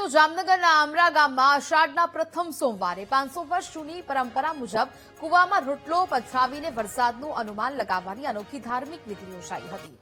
તો જામનગરના આમરા ગામમાં અષાઢના પ્રથમ સોમવારે 500 વર્ષ જૂની પરંપરા મુજબ કુવામાં રોટલો પધરાવીને વરસાદનું અનુમાન લગાવવાની અનોખી ધાર્મિક વિધિ યોજાઈ હતી.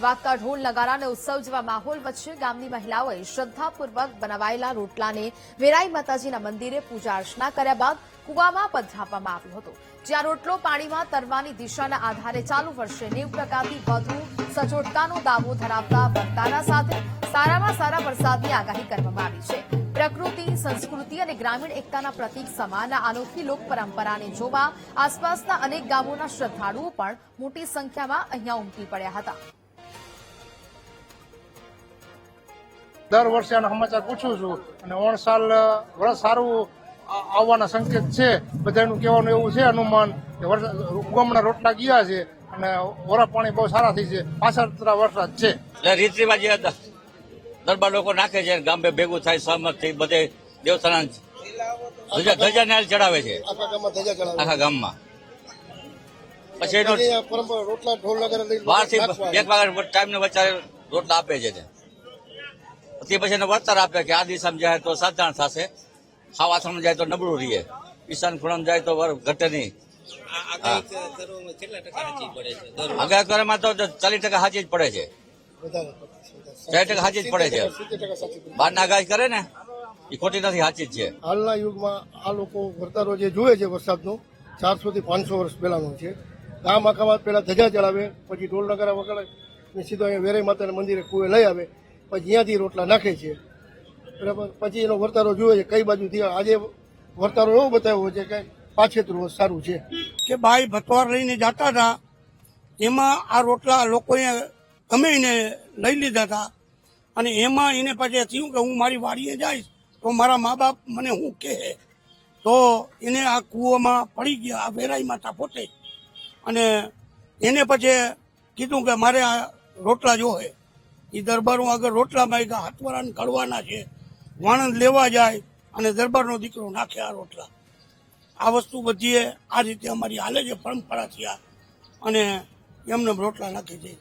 વાગતા ઢોલ નગારા અને ઉત્સવ જેવા માહોલ વચ્ચે ગામની મહિલાઓએ શ્રદ્ધાપૂર્વક બનાવાયેલા રોટલાને વેરાઈ માતાજીના મંદિરે પૂજા અર્ચના કર્યા બાદ કુવામાં પધરાવવામાં આવ્યો હતો. જ્યાં રોટલો પાણીમાં તરવાની દિશાના આધારે ચાલુ વર્ષે 90% વધુ સચોટતાનો દાવો ધરાવતા વક્તારા સાથે સારામાં સારા વરસાદની આગાહી કરવામાં આવી છે. પ્રકૃતિ, સંસ્કૃતિ અને ગ્રામીણ એકતાના પ્રતીક સમાન આ અનોખી લોક પરંપરાને જોવા આસપાસના અનેક ગામોના શ્રદ્ધાળુઓ પણ મોટી સંખ્યામાં અહીંયા ઉમટી પડ્યા હતા. દર વર્ષે આના સમાચાર પૂછું છું અને 9 સાલ વર્ષ સારું આવવાના સંકેત છે. બધાનું કહેવાનું એવું છે અનુમાન કે ઉગમણા રોટલા ગયા છે અને વરફ પાણી બહુ સારા થઈ છે. પાછળ વરસાદ છે. રીત રિવાજ દરબાર લોકો નાખે છે, ગામ ભેગું થાય, સહમત થઈ બધે દેવસ્થાન ધજા નાલ ચડાવે છે આખા ગામમાં. પછી એનો 12 થી 1 વાગ્યા ટાઈમ ને વચ્ચે રોટલા આપે છે. પછી એને વળતર આપે કે આ દિશામાં જાય તો સાધારણ થશે, ખાવા જાય તો નબળું રહીએ, ઈશાન ખૂણામાં જાય તો ઘટે નહીં. આગાહી કરવામાં તો 40% સાચી જ પડે છે, 40% સાચી જ પડે છે. બહાર આગાહી કરે ને એ ખોટી નથી, સાચી જ છે. હાલના યુગમાં આ લોકો વર્તારો જે જોવે છે વરસાદનો 400 થી 500 વર્ષ પહેલાનો છે. ગામ આખામાં પેલા ધજા ચડાવે, પછી ઢોલ નગારા વગાડે, સીધો અહીંયા વેરાઈ માતાના મંદિરે કુએ લઈ આવે, પછી અહીંયાથી રોટલા નાખે છે. બરાબર. પછી એનો વર્તારો જોવે છે કઈ બાજુથી. આજે વર્તારો એવો બતાવ્યો છે કે પાછેતરું સારું છે કે ભાઈ ભતવાર લઈને જતા હતા, એમાં આ રોટલા લોકોએ ગમે એને લઈ લીધા હતા અને એમાં એને પછી થયું કે હું મારી વાડીએ જઈશ તો મારા મા બાપ મને શું કહે, તો એને આ કૂવામાં પડી ગયા આ વેરાઈ માતા પોતે. અને એને પછી કીધું કે મારે આ રોટલા જોવે. એ દરબારો આગળ રોટલા માંગ્યા, હાથવરાને ઘડવાના છે, વાણંદ લેવા જાય અને દરબારનો દીકરો નાખે આ રોટલા. આ વસ્તુ બધી આ રીતે અમારી હાલે છે પરંપરા થયા અને એમને રોટલા નાખી છે.